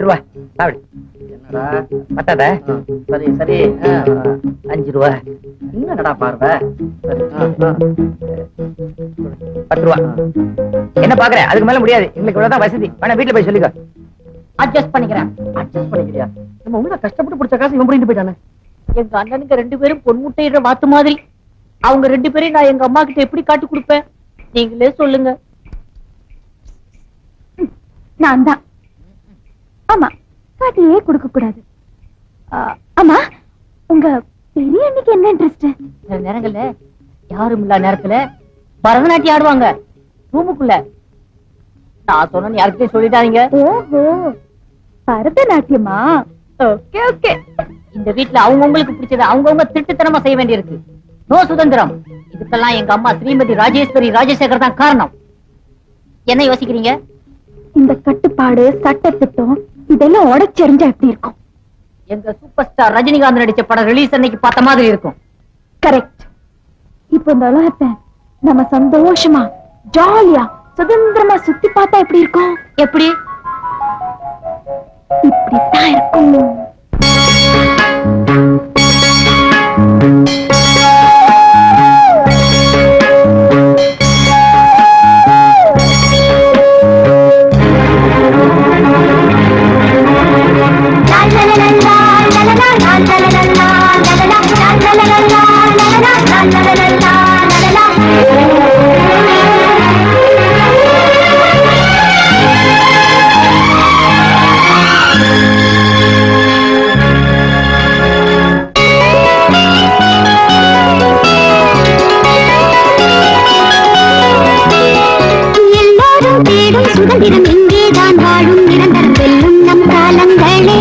ரூபா சாப்பிடு. என்னடா பத்தாத? சரி சரி. 5 ரூபா. என்னடா பார்வை? 10 ரூபா. என்ன பாக்குற? அதுக்கு மேல முடியாது. எங்களுக்கு இவ்வளவுதான் வசதி. வேணா வீட்டுல போய் சொல்லிக்கோ. அட்ஜஸ்ட் பண்ணிக்கிறேன். அட்ஜஸ்ட் பண்ணிக்கிறியா? நம்ம உள்ள கஷ்டப்பட்டு பிடிச்ச காசு இவன் பண்ணிட்டு போயிட்டானே. எங்க அண்ணனுக்கு 2 பேரும் பொன்முட்டையிற வாத்து மாதிரி. அவங்க 2 பேரையும் நான் எங்க அம்மா கிட்ட எப்படி காட்டி கொடுப்பேன்? நீங்களே சொல்லுங்க. நான் தான். ஆமா, காட்டியே கொடுக்க கூடாது. ஆமா, உங்க பெரிய அண்ணிக்கு என்ன இன்ட்ரெஸ்ட்? சில நேரங்கள்ல யாரும் இல்ல நேரத்துல பரதநாட்டியம் ஆடுவாங்க ரூமுக்குள்ள. நான் சொன்னு யாருக்கிட்டே சொல்லிட்டாதீங்க. ஓஹோ, பரதநாட்டியமா? Okay okay. இந்த வீட்டுல அவங்கவுங்களுக்கு பிடிச்சது அவங்கவுங்க திருட்டுத்தனமா செய்ய வேண்டியிருக்கு. நோ சுதந்திரம். இதுக்கெல்லாம் எங்க அம்மா ஸ்ரீமதி ராஜேஸ்வரி ராஜசேகர் தான் காரணம். என்ன யோசிக்கிறீங்க? இந்த கட்டுப்பாடு, சட்டத்திட்டம் இதெல்லாம் உடைச்செறிஞ்சா எப்படி இருக்கும்? எங்க சூப்பர் ஸ்டார் ரஜினிகாந்த் நடிச்ச படம் ரிலீஸ் அன்னைக்கு பார்த்த மாதிரி இருக்கும். கரெக்ட். இப்ப இந்த உலகத்தை நம்ம சந்தோஷமா ஜாலியா சுதந்திரமா சுத்தி பார்த்தா எப்படி இருக்கும்? எப்படி? இப்படித்தான் இருக்கும். சுதந்திரம் இங்கேதான் வாழும் நிரந்தரம் வெல்லும் நம் காலங்களே.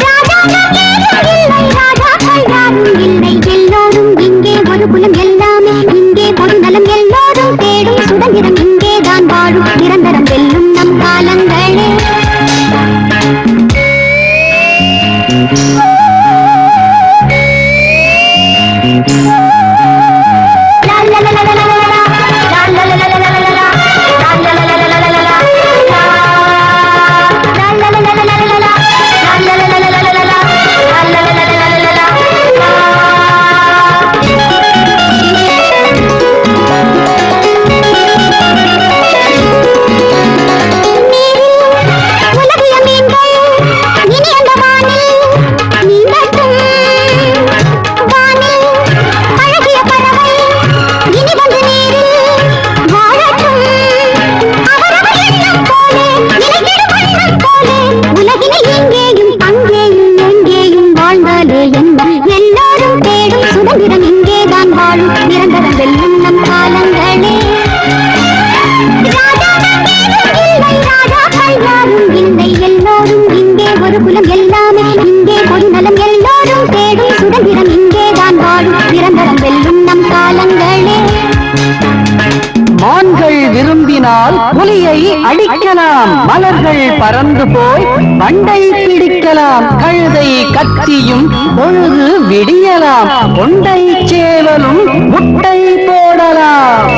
ராஜாக்கள் யாரும் இல்லை, எல்லோரும் இங்கே ஒரு குலம், எல்லாமே இங்கே பொது நலம், எல்லோரும் தேடும் சுதந்திரம் இங்கேதான் வாழும் நிரந்தரம் வெல்லும் நம் காலங்களே. புலியை அடிக்கலாம், மலர்கள் பறந்து போய் மண்டை பிடிக்கலாம், கழுதை கத்தியும் பொழுது விடியலாம், கொண்டை சேவலும் முட்டை போடலாம்.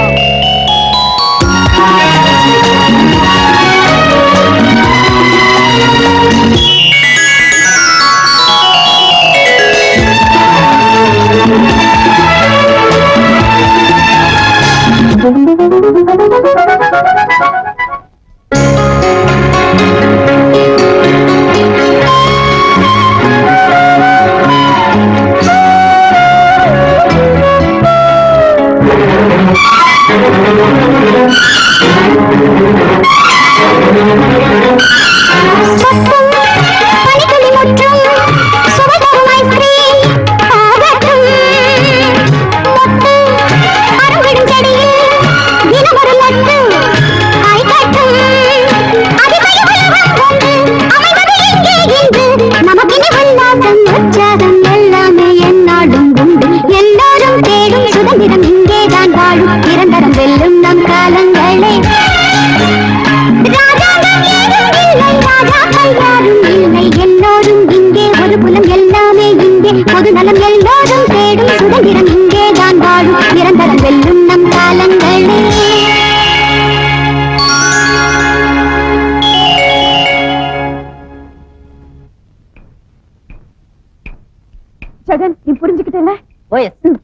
ஓஎஸ்.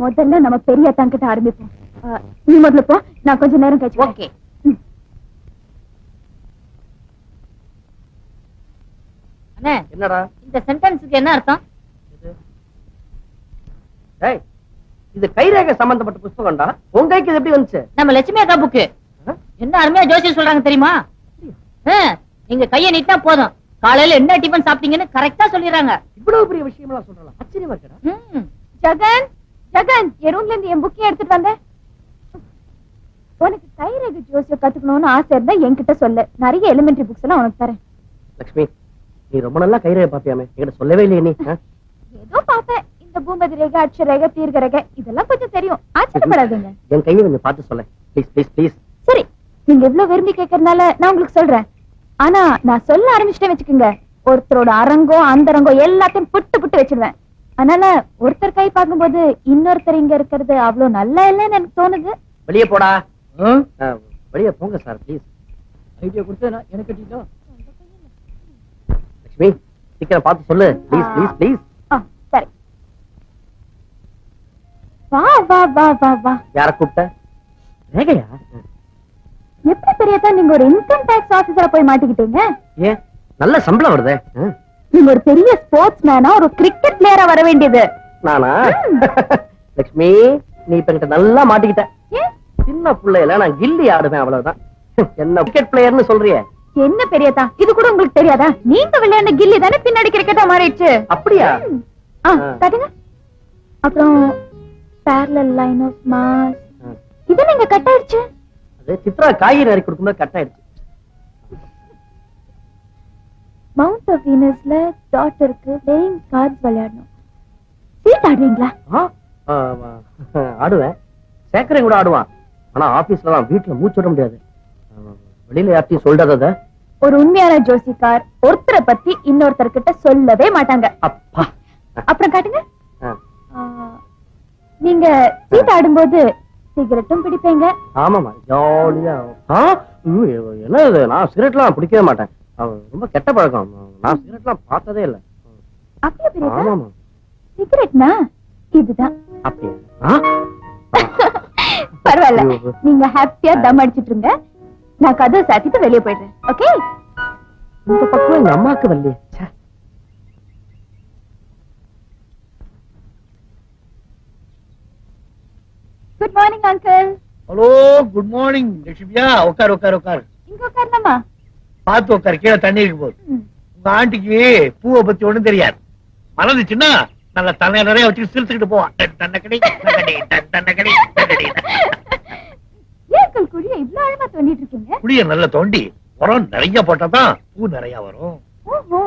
முதல்ல நம்ம பெரிய அத்தாங்கிட்ட ஆரம்பிப்போம். நீ முதல்ல போ, நான் கொஞ்ச நேரம் கழிச்சு வரேன். ஓகே. அண்ணே, என்னடா இந்த சென்டென்ஸுக்கு என்ன அர்த்தம்? டேய், இது கைரேகை சம்பந்தப்பட்ட புஸ்தகம்டா. உன் கைக்கு இது எப்படி வந்துச்சு? நம்ம லட்சுமி அக்கா புக்கு. என்ன அருமையா ஜோசியம் சொல்றாங்க தெரியுமா? நீங்க கைய நீட்டா போதும், காலையில என்ன டிபன் சாப்பிட்டீங்கன்னு கரெக்டா சொல்லிடுறாங்க. இவ்வளவு பெரிய விஷயமெல்லாம் சொல்றலாம், ஆச்சரியமா இருக்கடா. ஜகன், ஜகன், என் ரூம்ல இருந்து என் புக்கையும் எடுத்துட்டு வந்தேன். உனக்கு கைரேகை ஜோசியம் கத்துக்கணும்னு ஆசை இருந்தா என்கிட்ட சொல்லு, நிறைய எலிமெண்டரி புக்ஸ் எல்லாம் உனக்கு தரேன். லட்சுமி, நீ ரொம்ப நல்லா கைரேகை பாப்பியாமே, என்கிட்ட சொல்லவே இல்லையே நீ. ஏதோ பாப்பேன், இந்த பூமதி ரேகை, அட்ச ரேகை, தீர்க்க ரேகை இதெல்லாம் கொஞ்சம் தெரியும். ஆச்சரியப்படாதீங்க. என் கையை கொஞ்சம் பார்த்து சொல்ல ப்ளீஸ் ப்ளீஸ் ப்ளீஸ். சரி, நீங்க எவ்வளவு விரும்பி கேட்கறதுனால நான் உங்களுக்கு சொல்றேன். ஆனா நான் சொல்ல ஆரம்பிச்சிட்டே வச்சுக்கோங்க, ஒருத்தரோட அரங்கோ அந்தரங்கோ எல்லாத்தையும் புட்டு புட்டு வச்சிருவேன். அதனால ஒருத்தர் கை பார்க்கும்போது இன்னொருத்தர் இங்க இருக்கிறது அவ்வளவு நல்லா இல்லைன்னு எனக்கு தோணுது. வெளியே போடா. வெளியே போங்க சார் ப்ளீஸ். ஐடியா கொடுத்து எனக்கு கட்டிட்டோம். லட்சுமி, சீக்கிரம் பார்த்து சொல்லு ப்ளீஸ் ப்ளீஸ் ப்ளீஸ். சரி, வா வா வா வா வா. யார கூப்பிட்ட? ரேகையா? எப்படி பெரியதா நீங்க ஒரு இன்கம் டாக்ஸ் ஆபீசரா போய் மாட்டிக்கிட்டீங்க? ஏன், நல்ல சம்பளம் வருதே. நீங்க ஒரு பெரிய ஸ்போர்ட்ஸ் மேனா, ஒரு கிரிக்கெட் பிளேயரா வர வேண்டியது. நானா? லட்சுமி, நீ இப்ப கிட்ட நல்லா மாட்டிக்கிட்ட. சின்ன பிள்ளையில நான் கில்லி ஆடுவேன், அவ்வளவுதான். என்ன கிரிக்கெட் பிளேயர்னு சொல்றியே? என்ன பெரியதா, இது கூட உங்களுக்கு தெரியாதா? நீங்க விளையாண்ட கில்லி தானே பின்னாடி கிரிக்கெட்டா மாறிடுச்சு. அப்படியா? காட்டுங்க. அப்புறம் parallel line of mass, இது நீங்க கட் ஆயிடுச்சு. அது சித்ரா காய்கறி நறுக்கி கொடுக்கும்போது கட் ஆயிடுச்சு. மவுண்ட் ஆஃப் வீனஸ்ல டாட்டருக்கு பிளேயிங் கார்ட்ஸ் விளையாடணும். சீட் ஆடுவீங்களா? ஆடுவேன், சேக்கரையும் கூட ஆடுவான். ஆனா ஆபீஸ்ல தான், வீட்டுல மூச்சு விட முடியாது. வெளியில யார்ட்டையும் சொல்றத. ஒரு உண்மையான ஜோசிக்கார் ஒருத்தரை பத்தி இன்னொருத்தர்கிட்ட சொல்லவே மாட்டாங்க. அப்பா. அப்புறம் காட்டுங்க. நீங்க சீட் ஆடும்போது சிகரெட்டும் பிடிப்பீங்க. ஆமாமா, ஜாலியா. என்ன இது, நான் சிகரெட்லாம் பிடிக்கவே மாட்டேன். ரொம்ப கெட்ட பழக்கம். நான் சிகரெட்லாம் பார்த்ததே இல்ல. அப்படியே பெரியதா? ஆமாமா. சிகரெட்னா இதுதான். அப்படியா? பரவாயில்ல, நீங்க ஹாப்பியா தம் அடிச்சிட்டு இருங்க, நான் கதவை சாத்திட்டு வெளியே போயிடுறேன். ஓகே? இந்த பக்கம் எங்க அம்மாக்கு வரலையே. Good morning uncle. Hello, good morning லட்சுமியா. உட்கார் உட்கார் உட்கார். இங்க உட்காரலாமா? பார்த்து உட்கார், கீழே தண்ணி இருக்கு போகுது. உங்க ஆண்டிக்கு பூவை பத்தி ஒண்ணும் தெரியாது. மறந்துச்சுன்னா நல்ல தண்ணி நிறைய வச்சு சிரிச்சுக்கிட்டு போவான். ஏன் குழிய இவ்வளவு ஆழமா தோண்டிட்டு இருக்கீங்க? புளிய நல்ல தோண்டி உரம் நிறைய போட்டாதான் பூ நிறைய வரும். ஓஹோ,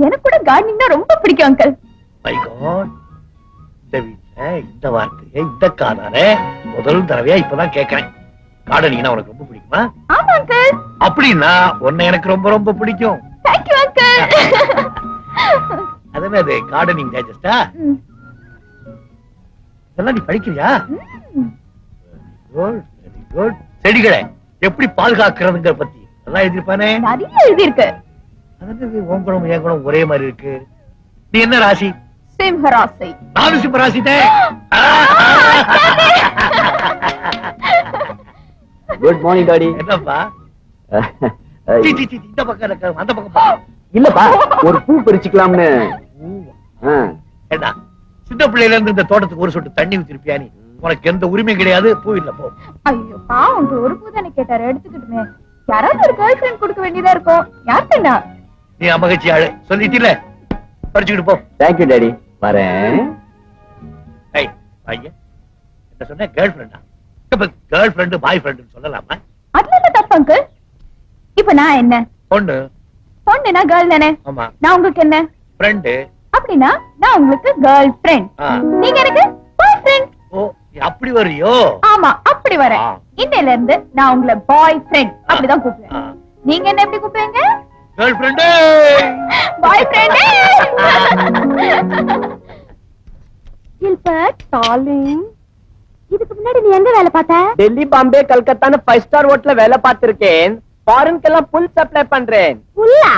எனக்கு கூட கார்டனிங்னா ரொம்ப பிடிக்கும் அங்கிள். மை காட், இந்த வீட்டுல இந்த வார்த்தையை இந்த காதால முதல் தடவையா இப்பதான் கேட்கிறேன். கார்டனிங்னா உனக்கு ரொம்ப பிடிக்குமா? ஆமா அங்கிள். அப்படின்னா உன்னை எனக்கு ரொம்ப ரொம்ப பிடிக்கும். Thank you uncle. அது என்னது, கார்டனிங் டைஜஸ்டா? இதெல்லாம் நீ படிக்கிறியா? Very good. செடிகளை எப்படி பாதுகாக்கிறதுங்கிற பத்தி நல்லா எழுதிருப்பானே. நிறைய எழுதி இருக்கு. அது உன் குணம் என் குணம் ஒரே மாதிரி இருக்கு. நீ என்ன ராசி? சிம்ம ராசி. நானும் சிம்ம ராசி தான். Good morning daddy. என்னப்பா இந்த பக்கம் இருக்க அந்த பக்கம் பா. இல்லப்பா, ஒரு பூ பறிச்சுக்கலாம்னு. ஏண்டா, சின்ன பிள்ளையில இருந்து இந்த தோட்டத்துக்கு ஒரு சொட்டு தண்ணி ஊத்திருப்பியா நீ? உனக்கு எந்த உரிமையும் கிடையாது, பூ இல்ல போ. ஐயோ பாவம், உங்க ஒரு பூ தானே கேட்டாரு, எடுத்துக்கிட்டுமே. யாராவது ஒரு கேர்ள் ஃபிரெண்ட் கொடுக்க வேண்டியதா இருக்கும். யார் தானா? நீ அமகச்சி ஆளு சொல்லிட்டீல, பறிச்சுக்கிட்டு போ. Thank you daddy. வரேன். ஏய் பையன், என்ன சொன்ன? கேர்ள் ஃபிரெண்டா? இப்ப கேர்ள் ஃபிரெண்ட் பாய் ஃபிரெண்ட் சொல்லலாமா? அதுல என்ன தப்பு அங்கிள்? இப்ப நான் என்ன? பொண்ணு. பொண்ணுனா கேர்ள் தானே? ஆமா. நான் உங்களுக்கு என்ன? ஃப்ரெண்டு. அப்படின்னா நான் உங்களுக்கு கேர்ள் ஃபிரெண்ட், நீங்க எனக்கு பாய் ஃபிரெண்ட். ஓ, நீ அப்படி வரியோ? ஆமா, அப்படி வரேன். இன்னையில இருந்து நான் உங்களை பாய் ஃபிரெண்ட் அப்படிதான் கூப்பிடுவேன். நீங்க என்ன எப்படி கூப்பிடுவீங்க? Girlfriend. Boyfriend. Gilbert darling, இதுக்கு முன்னாடி நீ எங்க வேலை பார்த்த? டெல்லி, பாம்பே, கல்கத்தான்னு 5 ஸ்டார் ஹோட்டல்ல வேலை பார்த்திருக்கேன். ஃபாரின்க்கெல்லாம் புல் சப்ளை பண்றேன். புல்லா?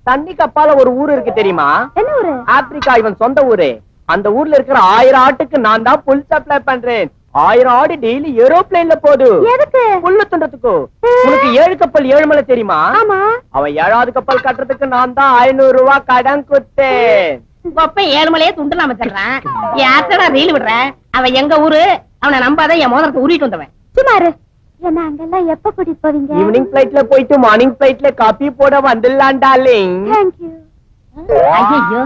தண்ணி கப்பால ஒரு ஊர் இருக்கு தெரியுமா? என்ன ஊரு? ஆப்பிரிக்கா, இவன் சொந்த ஊரு. அந்த ஊர்ல இருக்கிற 1000 ஆட்டுக்கு நான் தான் புல் சப்ளை பண்றேன். 1000 ஆடு டெய்லி ஏரோப்ளேன்ல போகுது. எதுக்கு? புல்லு துண்டத்துக்கு. உனக்கு 7 கப்பல் 7 மலை தெரியுமா? ஆமா. அவன் 7வது கப்பல் கட்டுறதுக்கு நான் தான் 500 ரூபாய் கடன் கொடுத்தேன். அப்ப 7 மலையே துண்டுலாம் வச்சிடறான். யார்த்தடா ரீல் விடுற? அவன் எங்க ஊரு, அவனை நம்பாத, என் மோதிரத்தை உருவிட்டு வந்தவன். சுமாரு என்ன அங்கெல்லாம் எப்ப கூட்டிட்டு போவீங்க? ஈவினிங் பிளைட்ல போயிட்டு மார்னிங் பிளைட்ல காபி போட வந்துடலாம் டார்லிங். தேங்க்யூ. ஐயோ,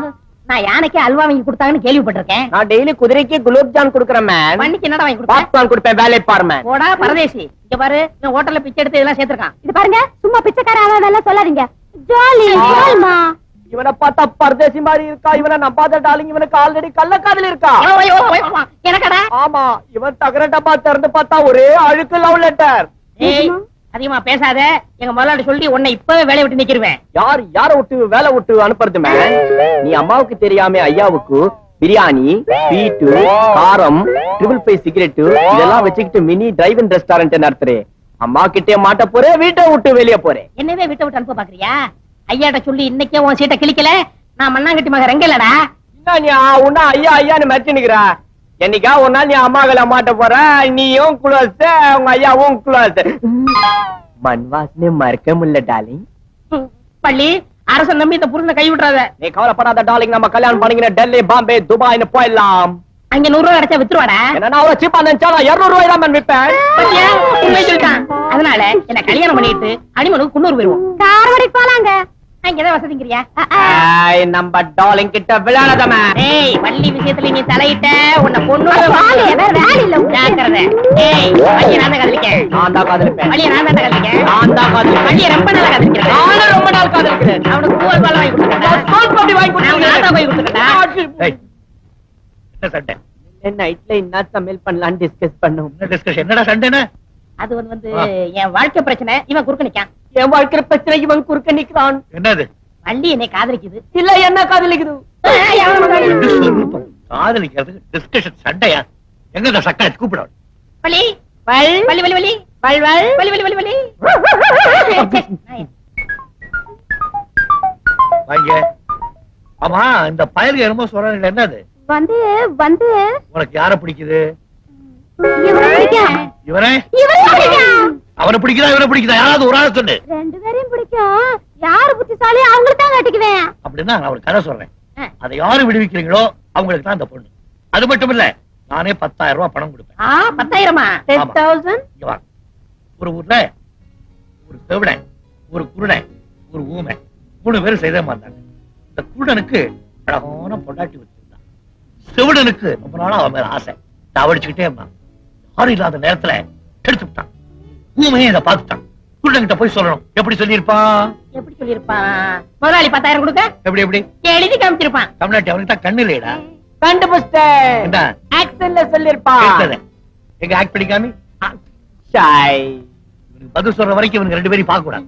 நான் யானைக்கு அல்வா வாங்கி கொடுத்தாங்கன்னு கேள்விப்பட்டிருக்கேன். நான் டெய்லி குதிரைக்கு குலோப் ஜான் கொடுக்கறேன் மேன். பண்ணிக்கு என்னடா வாங்கி கொடுப்பேன்? பாப்கார்ன் கொடுப்பேன். வேலை பாரு மேன். போடா பரதேசி. இங்க பாரு, இந்த ஹோட்டல்ல பிச்சை எடுத்து இதெல்லாம் சேர்த்திருக்கான். இது பாருங்க, சும்மா பிச்சைக்கார அவன் சொல்லாதீங்க. ஜாலி ஜால்மா. இவனை பார்த்தா பரதேசி மாதிரி இருக்கா. இவனை நம்பாத டார்லிங். இவனுக்கு ஆல்ரெடி கள்ளக்காதல் இருக்கா. எனக்கடா? ஆமா, இவன் தகர டப்பா திறந்து பார்த்தா ஒரே அழுக்கு லவ் லெட்டர். ஏய், அதிகமா பேசாத. எங்க முதலாளி சொல்லி உன்னை இப்பவே வேலைய விட்டு நிக்கிருவேன். யார விட்டு வேலை விட்டு அனுப்புறது மேன்? நீ அம்மாவுக்கு தெரியாம ஐயாவுக்கு பிரியாணி, ஸ்வீட், காரம், 555 சிகரெட் இதெல்லாம் வச்சுக்கிட்டு மினி டிரைவ் இன் ரெஸ்டாரண்ட் நடத்துறே. அம்மா கிட்டே மாட்ட போறே, வீட்டை விட்டு வெளியே போறேன். என்னவே வீட்டை விட்டு அனுப்ப பாக்குறியா? ஐயாட்ட சொல்லி இன்னைக்கே உன் சீட்டை கிழிக்கல. நான் மண்ணாங்கட்டி மக ரெங்கலடா. என்ன நீ உன்ன ஐயா ஐயான்னு மறைச்சு நிக்கிறா? என்னைக்கா ஒரு நாள் நீ அம்மாக்களை மாட்ட போற. நீயும் குளோஸ், உங்க ஐயாவும் குளோஸ். மண் வாசனை மறக்க முடியல டார்லிங். பள்ளி அரசன் நம்பி இந்த புருஷனை கை விட்டுறாத. நீ கவலைப்படாத டார்லிங். நம்ம கல்யாணம் பண்ணிக்கிற டெல்லி, பாம்பே, துபாய்னு போயிடலாம். அங்க 100 ரூபாய் கிடைச்சா வித்துருவாடா. என்ன அவ்வளவு சீப்பா நினைச்சா 200 ரூபாய் தான் விற்பேன். பாத்தியா? உண்மையை சொல்லிட்டான். அதனால என்ன கல்யாணம் பண்ணிட்டு அடிமனுக்கு குன்னூர் போயிருவோம். காரவடி போலாங்க. அங்கதான் வசதிங்கிறியா? நம்ம டார்லிங் கிட்ட விளையாடாதமா. ஏய், வள்ளி விஷயத்துல நீ தலையிட்ட உன்னை பொண்ணு வேலை இல்ல. ஜாக்கிரதை. ஏய், வள்ளிய நான் தான் காதலிக்கேன். நான் தான் காதலிப்பேன். வள்ளிய நான் தான் காதலிக்கேன். நான் தான் காதலிப்பேன். வள்ளிய ரொம்ப நாளா காதலிக்கிறேன். நானும் ரொம்ப நாள் காதலிக்கிறேன். அவனுக்கு பூவல் பால் வாங்கி கொடுத்துட்டா. சோல் பப்படி வாங்கி நான் தான் போய் கொடுத்துட்டா. ஏய், என்ன சண்டை? நைட்ல என்ன சமையல் பண்ணலாம்னு டிஸ்கஸ் பண்ணோம். என்ன டிஸ்கஷன்? என்னடா சண்டைன்னு? அது வந்து என் வாழ்க்கை பிரச்சனை. இவன் குறுக்க நிக்கான். என் வாழ்க்கை பிரச்சனை இவன் குறுக்க நிக்கிறான். என்னது? வள்ளி என்னை காதலிக்குது. இல்ல என்ன காதலிக்குது? காதலிக்கிறதுக்கு டிஸ்கஷன் சண்டையா? எங்க இந்த சக்கரை கூப்பிட? வள்ளி வள் வள்ளி வள்ளி வள்ளி வள் வள் வள்ளி வள்ளி வள்ளி வள்ளி. வாங்க. ஆமா, இந்த பயலுக்கு என்னமோ சொல்றாங்க. என்னது? வந்து வந்து உனக்கு யார பிடிக்குது? இவனை பிடிக்கும். இவனே? இவனை பிடிக்கும். அவனை பிடிக்குதா இவனை பிடிக்குதா? யாராவது ஒரு ஆள் சொல்லு. ரெண்டு பேரையும் பிடிக்கும். யாரு புத்திசாலி அவங்களுக்கு தான் கட்டிக்குவேன். அப்படின்னா நான் ஒரு கதை சொல்றேன். அதை யாரு விடுவிக்கிறீங்களோ அவங்களுக்கு தான் அந்த பொண்ணு. அது மட்டும் இல்ல, நானே 10,000 ரூபாய் பணம் கொடுப்பேன். 10,000? 10,000? இங்க வா. ஒரு ஊர்ல ஒரு செவிடன், ஒரு குருடன், ஒரு ஊமை 3 பேரும் செய்த மாட்டாங்க. இந்த குருடனுக்கு அழகான பொண்டாட்டி வச்சிருந்தான். செவிடனுக்கு ரொம்ப நாளா அவன் மேல ஆசை. தவடிச்சுக்கிட்டே இருந்தான். யாரும் இல்லாத நேரத்துல எடுத்து விட்டான். ஊமையே இதை பார்த்துட்டான். குருடன் கிட்ட போய் சொல்லணும். எப்படி சொல்லியிருப்பான்? எப்படி சொல்லிருப்பான்? முதலாளி 10,000 கொடுக்க எப்படி எப்படி எழுதி காமிச்சிருப்பான். தமிழ்நாட்டு அவனுக்கு தான் கண்ணு இல்லையடா. கண்டுபிடிச்சேன். என்ன ஆக்சன்ல சொல்லிருப்பான். கேட்டது? எங்க ஆக்ட் பண்ணிக்காமி ஷாய். பதில் சொல்ற வரைக்கும் இவனுக்கு 2 பேரையும் பார்க்க கூடாது.